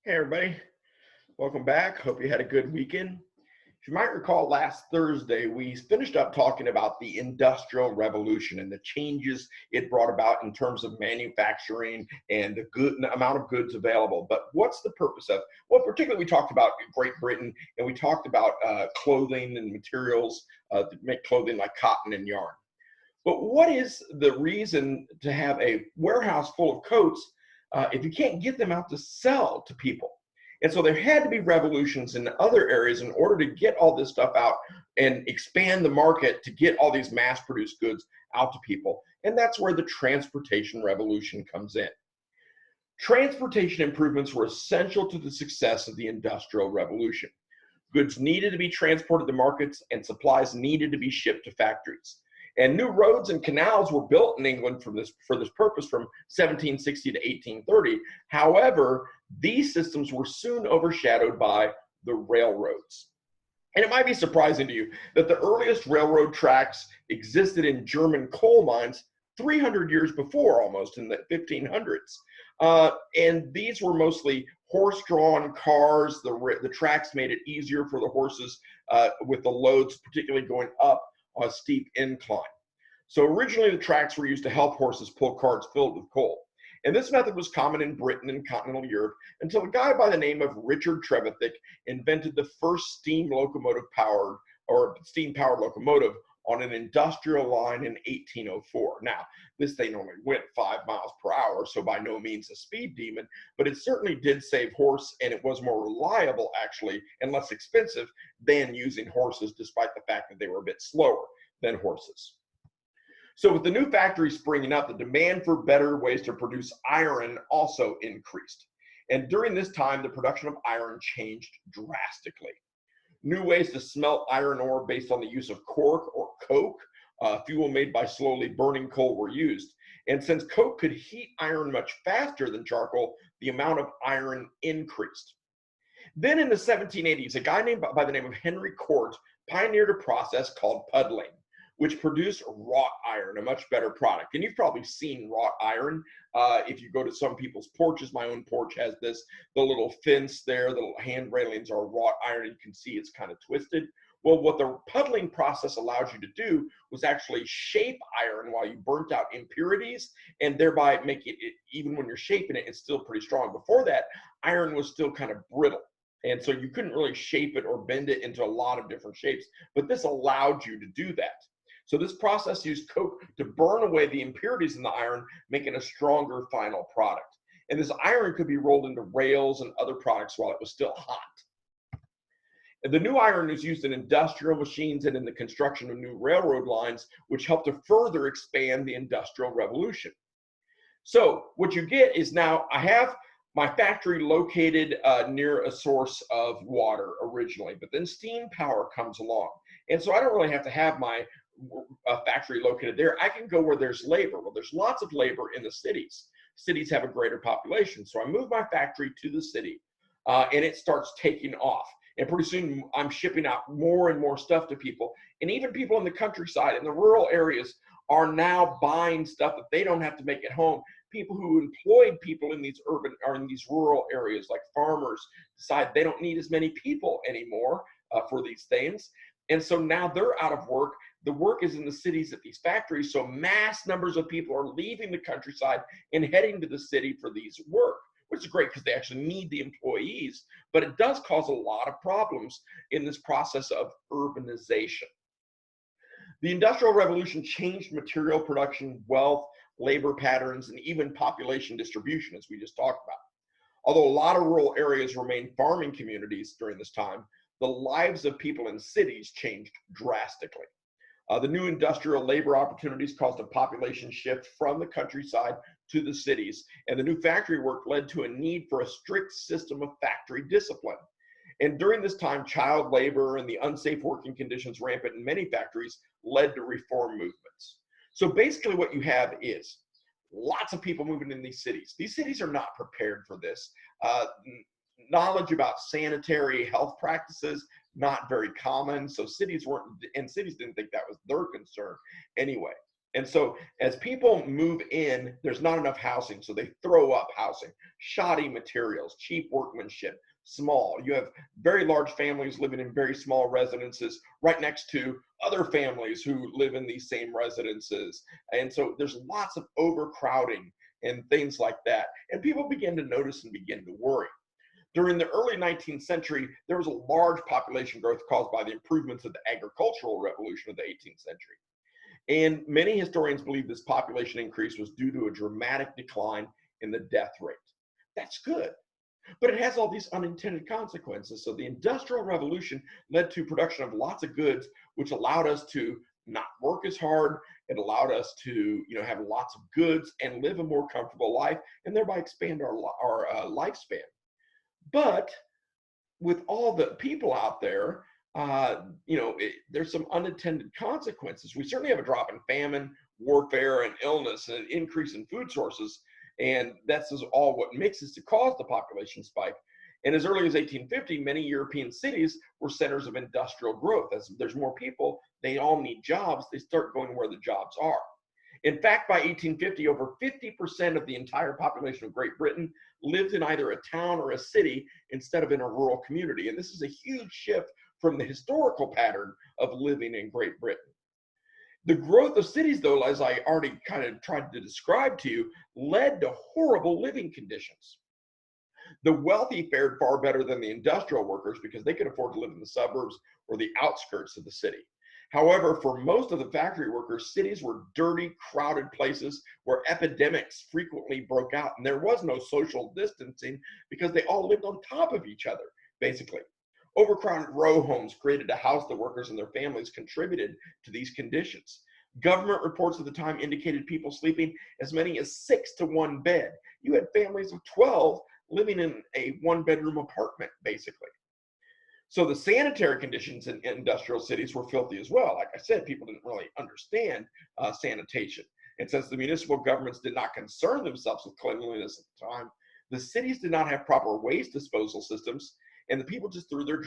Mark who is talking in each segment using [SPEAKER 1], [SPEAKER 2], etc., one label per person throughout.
[SPEAKER 1] Hey everybody, welcome back. Hope you had a good weekend. If you might recall, last Thursday we finished up talking about the Industrial Revolution and the changes it brought about in terms of manufacturing and the good amount of goods available. But what's the purpose of? Well, particularly we talked about Great Britain and we talked about clothing and materials to make clothing like cotton and yarn. But what is the reason to have a warehouse full of coats if you can't get them out to sell to people? And so there had to be revolutions in other areas in order to get all this stuff out and expand the market to get all these mass produced goods out to people. And that's where the transportation revolution comes in. Transportation improvements were essential to the success of the Industrial Revolution. Goods needed to be transported to markets and supplies needed to be shipped to factories. And new roads and canals were built in England for this purpose from 1760 to 1830. However, these systems were soon overshadowed by the railroads. And it might be surprising to you that the earliest railroad tracks existed in German coal mines 300 years before, almost in the 1500s. And these were mostly horse-drawn cars. The tracks made it easier for the horses with the loads, particularly going up on a steep incline. So originally the tracks were used to help horses pull carts filled with coal. And this method was common in Britain and continental Europe until a guy by the name of Richard Trevithick invented the first steam powered locomotive on an industrial line in 1804. Now, this thing only went 5 miles per hour, so by no means a speed demon, but it certainly did save horse, and it was more reliable, actually, and less expensive than using horses, despite the fact that they were a bit slower than horses. So with the new factories springing up, the demand for better ways to produce iron also increased. And during this time, the production of iron changed drastically. New ways to smelt iron ore based on the use of cork or coke, fuel made by slowly burning coal, were used. And since coke could heat iron much faster than charcoal, the amount of iron increased. Then in the 1780s, a guy named by the name of Henry Cort pioneered a process called puddling, which produced wrought iron, a much better product. And you've probably seen wrought iron. If you go to some people's porches, my own porch has this, the little fence there, the little hand railings are wrought iron. You can see it's kind of twisted. Well, what the puddling process allowed you to do was actually shape iron while you burnt out impurities, and thereby make it, even when you're shaping it, it's still pretty strong. Before that, iron was still kind of brittle. And so you couldn't really shape it or bend it into a lot of different shapes, but this allowed you to do that. So this process used coke to burn away the impurities in the iron, making a stronger final product. And this iron could be rolled into rails and other products while it was still hot. And the new iron is used in industrial machines and in the construction of new railroad lines, which helped to further expand the Industrial Revolution. So what you get is now I have my factory located near a source of water originally, but then steam power comes along. And so I don't really have to have my factory located there. I can go where there's labor. Well, there's lots of labor in the cities. Cities have a greater population. So I move my factory to the city and it starts taking off. And pretty soon I'm shipping out more and more stuff to people. And even people in the countryside, in the rural areas, are now buying stuff that they don't have to make at home. People who employed people in these urban or in these rural areas, like farmers, decide they don't need as many people anymore for these things. And so now they're out of work. The work is in the cities at these factories. So mass numbers of people are leaving the countryside and heading to the city for these work, which is great because they actually need the employees. But it does cause a lot of problems in this process of urbanization. The Industrial Revolution changed material production, wealth, labor patterns, and even population distribution, as we just talked about. Although a lot of rural areas remained farming communities during this time, the lives of people in cities changed drastically. The new industrial labor opportunities caused a population shift from the countryside to the cities, and the new factory work led to a need for a strict system of factory discipline. And during this time, child labor and the unsafe working conditions rampant in many factories led to reform movements. So basically what you have is lots of people moving in these cities. These cities are not prepared for this. Knowledge about sanitary health practices, not very common. So cities didn't think that was their concern anyway. And so as people move in, there's not enough housing, so they throw up housing, shoddy materials, cheap workmanship, small. You have very large families living in very small residences right next to other families who live in these same residences. And so there's lots of overcrowding and things like that. And people begin to notice and begin to worry. During the early 19th century, there was a large population growth caused by the improvements of the agricultural revolution of the 18th century. And many historians believe this population increase was due to a dramatic decline in the death rate. That's good, but it has all these unintended consequences. So the Industrial Revolution led to production of lots of goods, which allowed us to not work as hard. It allowed us to, have lots of goods and live a more comfortable life, and thereby expand our lifespan. But with all the people out there, there's some unintended consequences. We certainly have a drop in famine, warfare, and illness, and an increase in food sources. And that's all what mixes to cause the population spike. And as early as 1850, many European cities were centers of industrial growth. As there's more people, they all need jobs. They start going where the jobs are. In fact, by 1850, over 50% of the entire population of Great Britain lived in either a town or a city instead of in a rural community. And this is a huge shift from the historical pattern of living in Great Britain. The growth of cities, though, as I already kind of tried to describe to you, led to horrible living conditions. The wealthy fared far better than the industrial workers because they could afford to live in the suburbs or the outskirts of the city. However, for most of the factory workers, cities were dirty, crowded places where epidemics frequently broke out, and there was no social distancing because they all lived on top of each other, basically. Overcrowded row homes created a house the workers and their families contributed to these conditions. Government reports at the time indicated people sleeping as many as 6 to 1 bed. You had families of 12 living in a 1-bedroom apartment, basically. So the sanitary conditions in industrial cities were filthy as well. Like I said, people didn't really understand sanitation. And since the municipal governments did not concern themselves with cleanliness at the time, the cities did not have proper waste disposal systems, and the people just threw their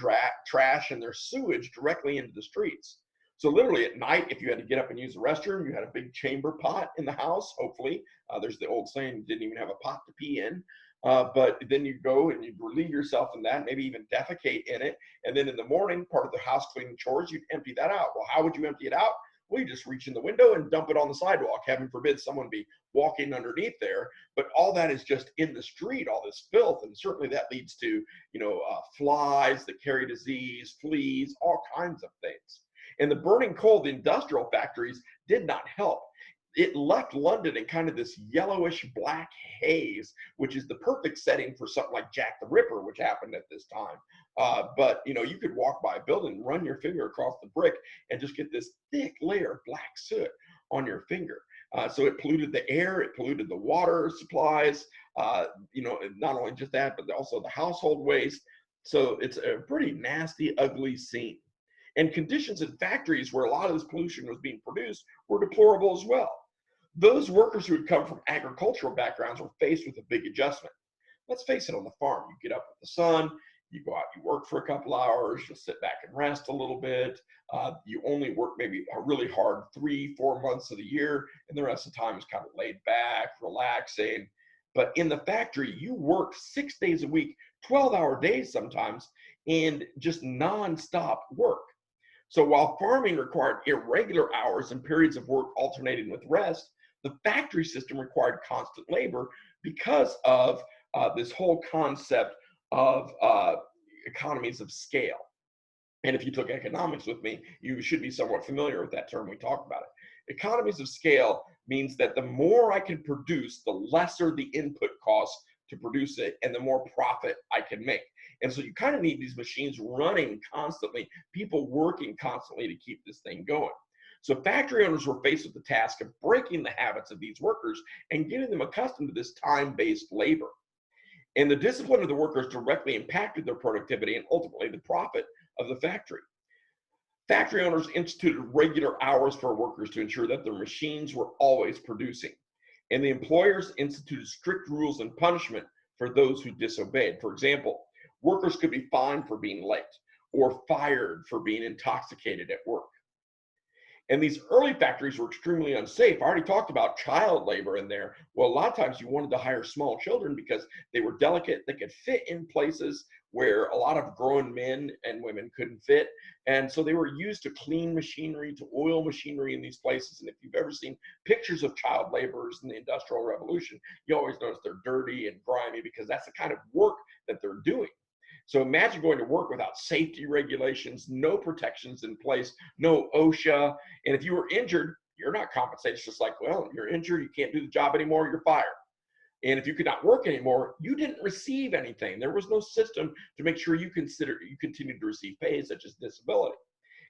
[SPEAKER 1] trash and their sewage directly into the streets. So literally at night, if you had to get up and use the restroom, you had a big chamber pot in the house, hopefully. There's the old saying, you didn't even have a pot to pee in. But then you go and you relieve yourself in that, maybe even defecate in it. And then in the morning, part of the house cleaning chores, you'd empty that out. Well, how would you empty it out? Well, you just reach in the window and dump it on the sidewalk. Heaven forbid someone be walking underneath there. But all that is just in the street, all this filth. And certainly that leads to, flies that carry disease, fleas, all kinds of things. And the burning coal, the industrial factories did not help. It left London in kind of this yellowish black haze, which is the perfect setting for something like Jack the Ripper, which happened at this time. But you could walk by a building, run your finger across the brick, and just get this thick layer of black soot on your finger. So it polluted the air, it polluted the water supplies. Not only just that, but also the household waste. So it's a pretty nasty, ugly scene. And conditions in factories where a lot of this pollution was being produced were deplorable as well. Those workers who had come from agricultural backgrounds were faced with a big adjustment. Let's face it, on the farm, you get up with the sun, you go out, you work for a couple hours, you'll sit back and rest a little bit. You only work maybe a really hard 3-4 months of the year, and the rest of the time is kind of laid back, relaxing. But in the factory, you work 6 days a week, 12-hour days sometimes, and just nonstop work. So while farming required irregular hours and periods of work alternating with rest, the factory system required constant labor because of this whole concept of economies of scale. And if you took economics with me, you should be somewhat familiar with that term. We talked about it. Economies of scale means that the more I can produce, the lesser the input cost to produce it, and the more profit I can make. And so you kind of need these machines running constantly, people working constantly to keep this thing going. So factory owners were faced with the task of breaking the habits of these workers and getting them accustomed to this time-based labor. And the discipline of the workers directly impacted their productivity and ultimately the profit of the factory. Factory owners instituted regular hours for workers to ensure that their machines were always producing. And the employers instituted strict rules and punishment for those who disobeyed. For example, workers could be fined for being late or fired for being intoxicated at work. And these early factories were extremely unsafe. I already talked about child labor in there. Well, a lot of times you wanted to hire small children because they were delicate, they could fit in places where a lot of grown men and women couldn't fit. And so they were used to clean machinery, to oil machinery in these places. And if you've ever seen pictures of child laborers in the Industrial Revolution, you always notice they're dirty and grimy because that's the kind of work that they're doing. So imagine going to work without safety regulations, no protections in place, no OSHA. And if you were injured, you're not compensated. It's just like, well, you're injured, you can't do the job anymore, you're fired. And if you could not work anymore, you didn't receive anything. There was no system to make sure you continued to receive pay, such as disability.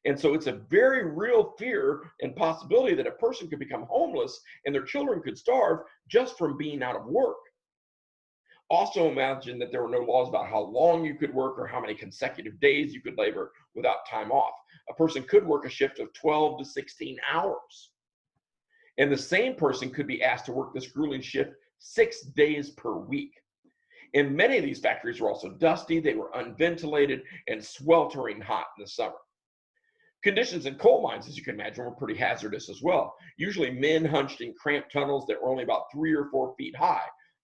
[SPEAKER 1] And so it's a very real fear and possibility that a person could become homeless and their children could starve just from being out of work. Also imagine that there were no laws about how long you could work or how many consecutive days you could labor without time off. A person could work a shift of 12 to 16 hours. And the same person could be asked to work this grueling shift 6 days per week. And many of these factories were also dusty, they were unventilated, and sweltering hot in the summer. Conditions in coal mines, as you can imagine, were pretty hazardous as well. Usually men hunched in cramped tunnels that were only about 3 or 4 feet high.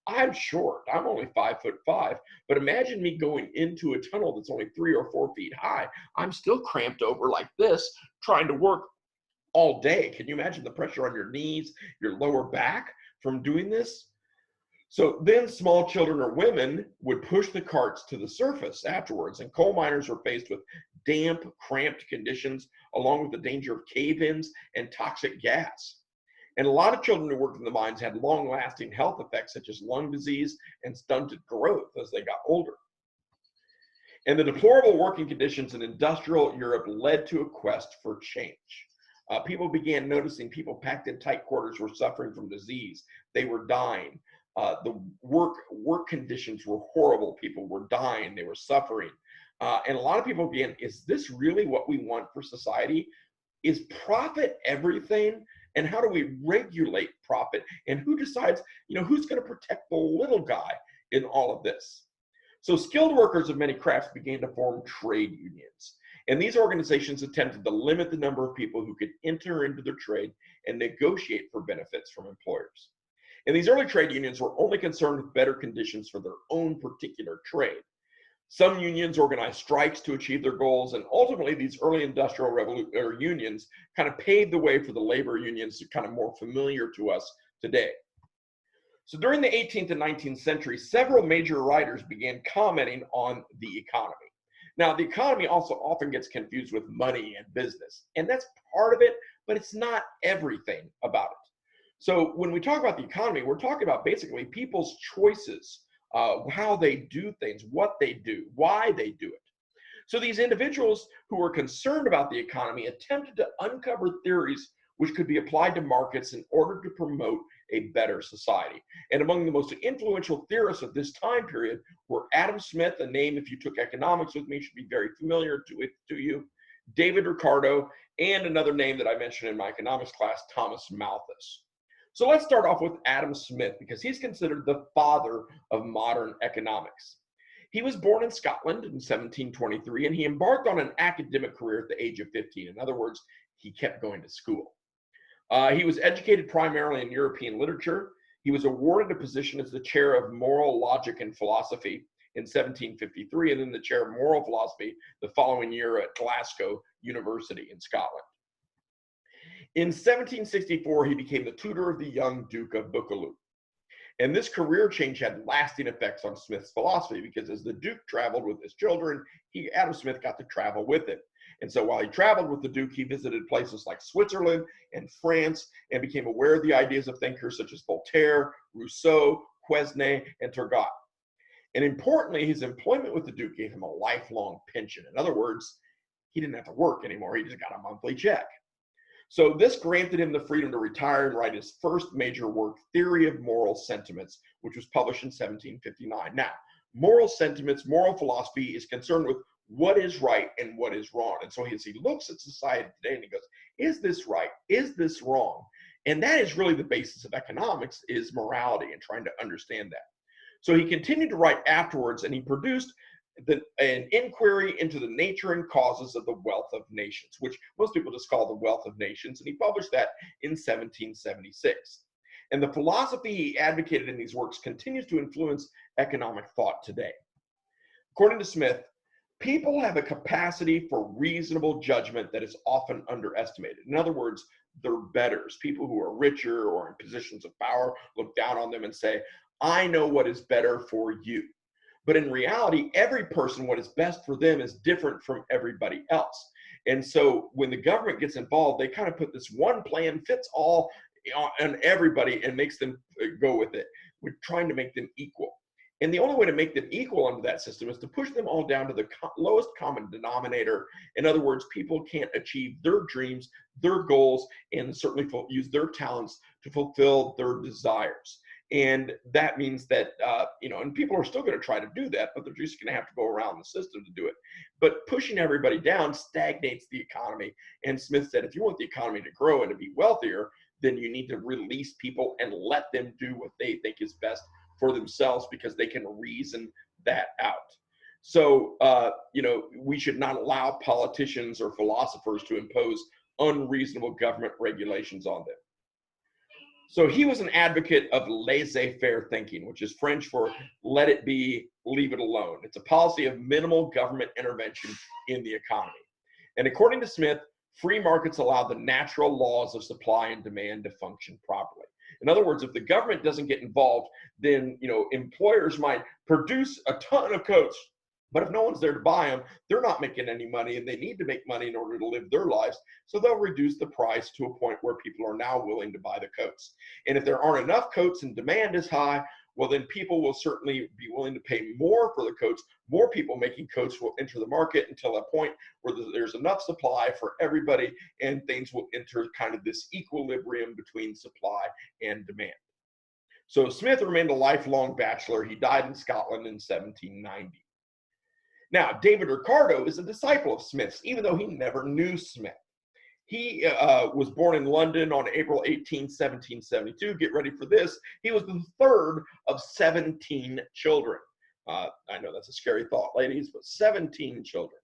[SPEAKER 1] I'm short, I'm only 5'5", but imagine me going into a tunnel that's only 3 or 4 feet high. I'm still cramped over like this, trying to work all day. Can you imagine the pressure on your knees, your lower back from doing this? So then small children or women would push the carts to the surface afterwards, and coal miners were faced with damp, cramped conditions, along with the danger of cave-ins and toxic gas. And a lot of children who worked in the mines had long-lasting health effects such as lung disease and stunted growth as they got older. And the deplorable working conditions in industrial Europe led to a quest for change. People began noticing people packed in tight quarters were suffering from disease. They were dying. The work conditions were horrible. People were dying. They were suffering. And a lot of people began, is this really what we want for society? Is profit everything? And how do we regulate profit? And who decides, who's going to protect the little guy in all of this? So skilled workers of many crafts began to form trade unions. And these organizations attempted to limit the number of people who could enter into their trade and negotiate for benefits from employers. And these early trade unions were only concerned with better conditions for their own particular trade. Some unions organized strikes to achieve their goals, and ultimately these early industrial unions kind of paved the way for the labor unions to kind of more familiar to us today. So during the 18th and 19th century, several major writers began commenting on the economy. Now, the economy also often gets confused with money and business, and that's part of it, but it's not everything about it. So when we talk about the economy, we're talking about basically people's choices, how they do things, what they do, why they do it. So these individuals who were concerned about the economy attempted to uncover theories which could be applied to markets in order to promote a better society. And among the most influential theorists of this time period were Adam Smith, a name, if you took economics with me, should be very familiar to you, David Ricardo, and another name that I mentioned in my economics class, Thomas Malthus. So let's start off with Adam Smith, because he's considered the father of modern economics. He was born in Scotland in 1723, and he embarked on an academic career at the age of 15. In other words, he kept going to school. He was educated primarily in European literature. He was awarded a position as the chair of moral logic and philosophy in 1753, and then the chair of moral philosophy the following year at Glasgow University in Scotland. In 1764, he became the tutor of the young Duke of Buccleuch. And this career change had lasting effects on Smith's philosophy, because as the Duke traveled with his children, Adam Smith got to travel with him. And so while he traveled with the Duke, he visited places like Switzerland and France and became aware of the ideas of thinkers such as Voltaire, Rousseau, Quesnay, and Turgot. And importantly, his employment with the Duke gave him a lifelong pension. In other words, he didn't have to work anymore. He just got a monthly check. So this granted him the freedom to retire and write his first major work, Theory of Moral Sentiments, which was published in 1759. Now, moral sentiments, moral philosophy is concerned with what is right and what is wrong. And so as he looks at society today and he goes, is this right? Is this wrong? And that is really the basis of economics, is morality and trying to understand that. So he continued to write afterwards, and he produced an inquiry into the nature and causes of the wealth of nations, which most people just call the wealth of nations. And he published that in 1776. And the philosophy he advocated in these works continues to influence economic thought today. According to Smith, people have a capacity for reasonable judgment that is often underestimated. In other words, they're betters. People who are richer or in positions of power look down on them and say, I know what is better for you. But in reality, every person, what is best for them is different from everybody else. And so when the government gets involved, they kind of put this one plan fits all on everybody and makes them go with it. We're trying to make them equal. And the only way to make them equal under that system is to push them all down to the lowest common denominator. In other words, people can't achieve their dreams, their goals, and certainly use their talents to fulfill their desires. And that means that, and people are still going to try to do that, but they're just going to have to go around the system to do it. But pushing everybody down stagnates the economy. And Smith said, if you want the economy to grow and to be wealthier, then you need to release people and let them do what they think is best for themselves, because they can reason that out. So, we should not allow politicians or philosophers to impose unreasonable government regulations on them. So he was an advocate of laissez-faire thinking, which is French for let it be, leave it alone. It's a policy of minimal government intervention in the economy. And according to Smith, free markets allow the natural laws of supply and demand to function properly. In other words, if the government doesn't get involved, then employers might produce a ton of coats, but if no one's there to buy them, they're not making any money, and they need to make money in order to live their lives. So they'll reduce the price to a point where people are now willing to buy the coats. And if there aren't enough coats and demand is high, well, then people will certainly be willing to pay more for the coats. More people making coats will enter the market until a point where there's enough supply for everybody, and things will enter kind of this equilibrium between supply and demand. So Smith remained a lifelong bachelor. He died in Scotland in 1790. Now, David Ricardo is a disciple of Smith's, even though he never knew Smith. He was born in London on April 18, 1772. Get ready for this. He was the third of 17 children. I know that's a scary thought, ladies, but 17 children.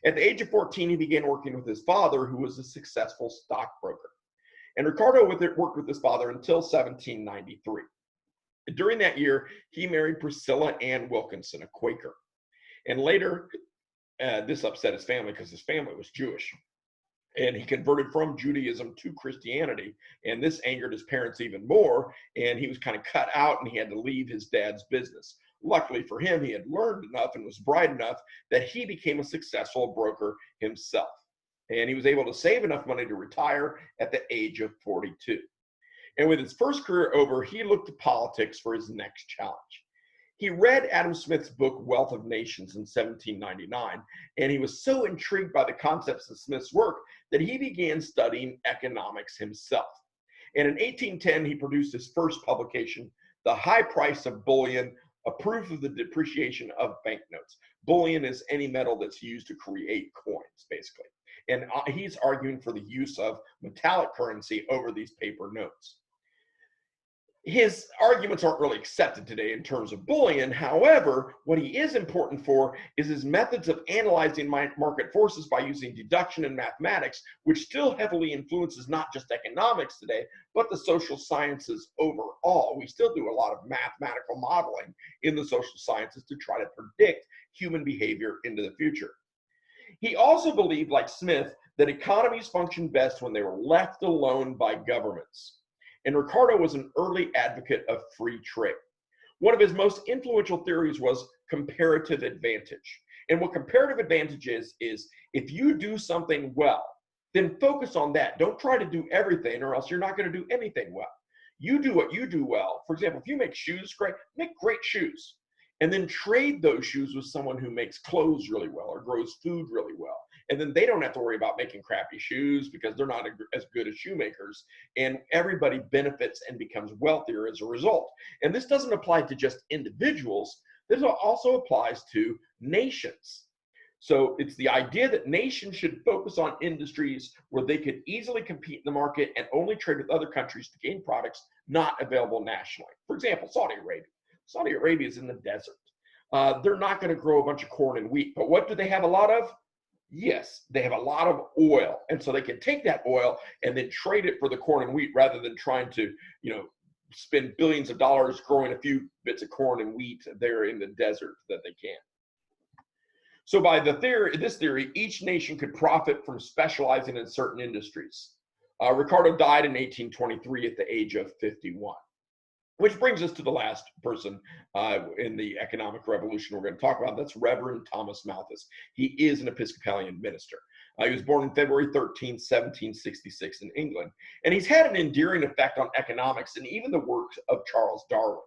[SPEAKER 1] At the age of 14, he began working with his father, who was a successful stockbroker. And Ricardo worked with his father until 1793. During that year, he married Priscilla Ann Wilkinson, a Quaker. And later, this upset his family because his family was Jewish. And he converted from Judaism to Christianity. And this angered his parents even more. And he was kind of cut out, and he had to leave his dad's business. Luckily for him, he had learned enough and was bright enough that he became a successful broker himself. And he was able to save enough money to retire at the age of 42. And with his first career over, he looked to politics for his next challenge. He read Adam Smith's book, Wealth of Nations, in 1799, and he was so intrigued by the concepts of Smith's work that he began studying economics himself. And in 1810, he produced his first publication, The High Price of Bullion, a proof of the depreciation of banknotes. Bullion is any metal that's used to create coins, basically. And he's arguing for the use of metallic currency over these paper notes. His arguments aren't really accepted today in terms of bullion. However, what he is important for is his methods of analyzing market forces by using deduction and mathematics, which still heavily influences not just economics today, but the social sciences overall. We still do a lot of mathematical modeling in the social sciences to try to predict human behavior into the future. He also believed, like Smith, that economies function best when they were left alone by governments. And Ricardo was an early advocate of free trade. One of his most influential theories was comparative advantage. And what comparative advantage is if you do something well, then focus on that. Don't try to do everything, or else you're not going to do anything well. You do what you do well. For example, if you make shoes great, make great shoes. And then trade those shoes with someone who makes clothes really well or grows food really well. And then they don't have to worry about making crappy shoes because they're not as good as shoemakers. And everybody benefits and becomes wealthier as a result. And this doesn't apply to just individuals. This also applies to nations. So it's the idea that nations should focus on industries where they could easily compete in the market and only trade with other countries to gain products not available nationally. For example, Saudi Arabia. Saudi Arabia is in the desert. they're not going to grow a bunch of corn and wheat. But what do they have a lot of? Yes, they have a lot of oil. And so they can take that oil and then trade it for the corn and wheat rather than trying to, spend billions of dollars growing a few bits of corn and wheat there in the desert that they can. So by this theory, each nation could profit from specializing in certain industries. Ricardo died in 1823 at the age of 51. Which brings us to the last person in the economic revolution we're going to talk about. That's Reverend Thomas Malthus. He is an Episcopalian minister. He was born on February 13th, 1766 in England. And he's had an enduring effect on economics and even the works of Charles Darwin.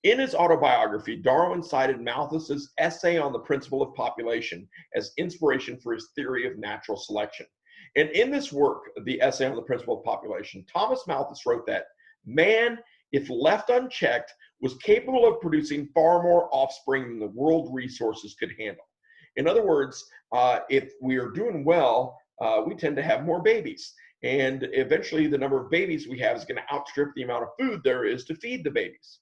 [SPEAKER 1] In his autobiography, Darwin cited Malthus's essay on the principle of population as inspiration for his theory of natural selection. And in this work, the essay on the principle of population, Thomas Malthus wrote that man, if left unchecked, was capable of producing far more offspring than the world resources could handle. In other words, if we are doing well, we tend to have more babies. And eventually the number of babies we have is going to outstrip the amount of food there is to feed the babies.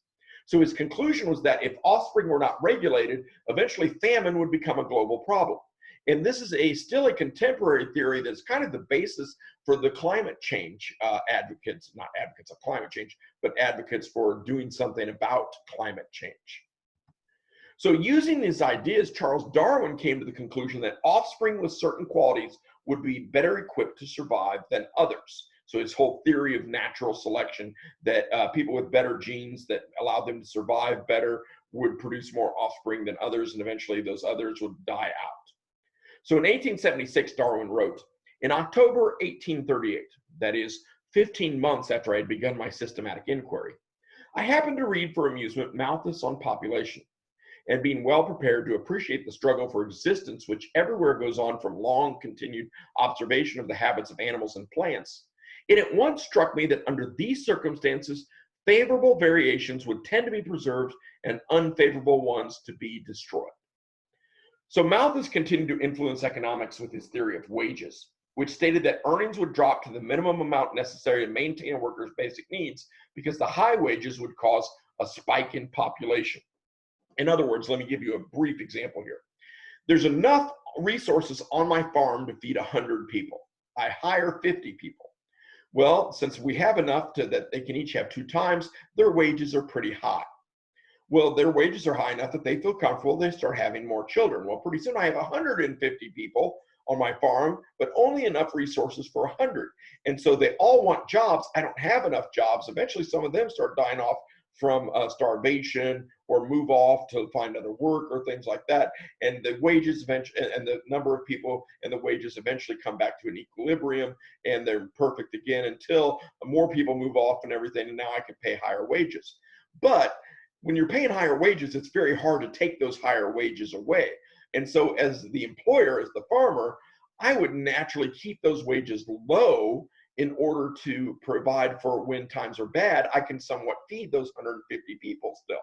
[SPEAKER 1] So his conclusion was that if offspring were not regulated, eventually famine would become a global problem. And this is still a contemporary theory that's kind of the basis for the climate change advocates, not advocates of climate change, but advocates for doing something about climate change. So using these ideas, Charles Darwin came to the conclusion that offspring with certain qualities would be better equipped to survive than others. So his whole theory of natural selection, that people with better genes that allowed them to survive better would produce more offspring than others, and eventually those others would die out. So in 1876, Darwin wrote, in October 1838, that is 15 months after I had begun my systematic inquiry, I happened to read for amusement Malthus on population, and being well prepared to appreciate the struggle for existence which everywhere goes on from long continued observation of the habits of animals and plants, it at once struck me that under these circumstances, favorable variations would tend to be preserved and unfavorable ones to be destroyed. So Malthus continued to influence economics with his theory of wages, which stated that earnings would drop to the minimum amount necessary to maintain a worker's basic needs because the high wages would cause a spike in population. In other words, let me give you a brief example here. There's enough resources on my farm to feed 100 people. I hire 50 people. Well, since we have enough that they can each have 2 times, their wages are pretty high. Well, their wages are high enough that they feel comfortable, they start having more children. Well, pretty soon I have 150 people on my farm, but only enough resources for 100. And so they all want jobs. I don't have enough jobs. Eventually, some of them start dying off from starvation or move off to find other work or things like that. And the wages eventually, and the number of people and the wages eventually come back to an equilibrium, and they're perfect again until more people move off and everything. And now I can pay higher wages. But when you're paying higher wages, it's very hard to take those higher wages away. And so as the employer, as the farmer, I would naturally keep those wages low in order to provide for when times are bad, I can somewhat feed those 150 people still.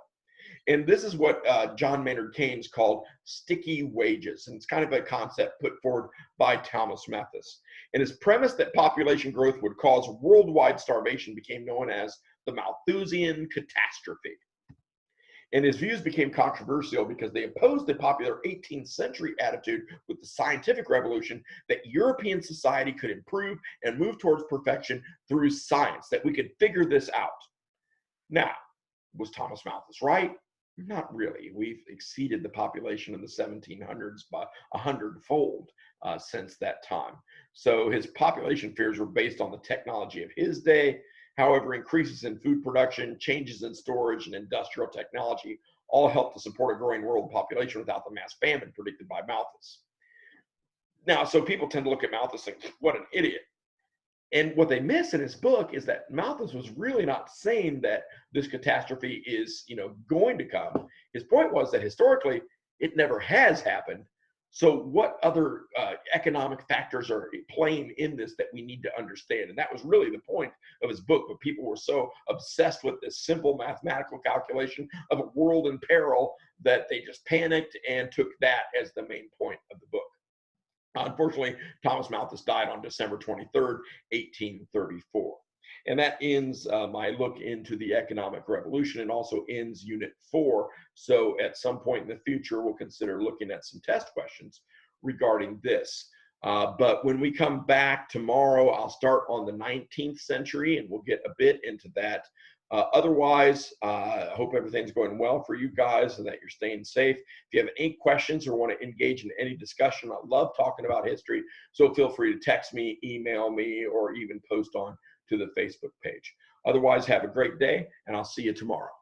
[SPEAKER 1] And this is what John Maynard Keynes called sticky wages. And it's kind of a concept put forward by Thomas Malthus. And his premise that population growth would cause worldwide starvation became known as the Malthusian catastrophe. And his views became controversial because they opposed the popular 18th century attitude with the scientific revolution that European society could improve and move towards perfection through science, that we could figure this out. Now, was Thomas Malthus right? Not really. We've exceeded the population in the 1700s by 100-fold since that time. So his population fears were based on the technology of his day. However, increases in food production, changes in storage, and industrial technology all help to support a growing world population without the mass famine predicted by Malthus. Now, so people tend to look at Malthus and think, what an idiot. And what they miss in his book is that Malthus was really not saying that this catastrophe is, going to come. His point was that historically, it never has happened. So what other economic factors are playing in this that we need to understand? And that was really the point of his book, but people were so obsessed with this simple mathematical calculation of a world in peril that they just panicked and took that as the main point of the book. Unfortunately, Thomas Malthus died on December 23rd, 1834. And that ends my look into the economic revolution and also ends Unit 4. So at some point in the future, we'll consider looking at some test questions regarding this. But when we come back tomorrow, I'll start on the 19th century and we'll get a bit into that. Otherwise, I hope everything's going well for you guys and that you're staying safe. If you have any questions or want to engage in any discussion, I love talking about history. So feel free to text me, email me, or even post on to the Facebook page. Otherwise, have a great day, and I'll see you tomorrow.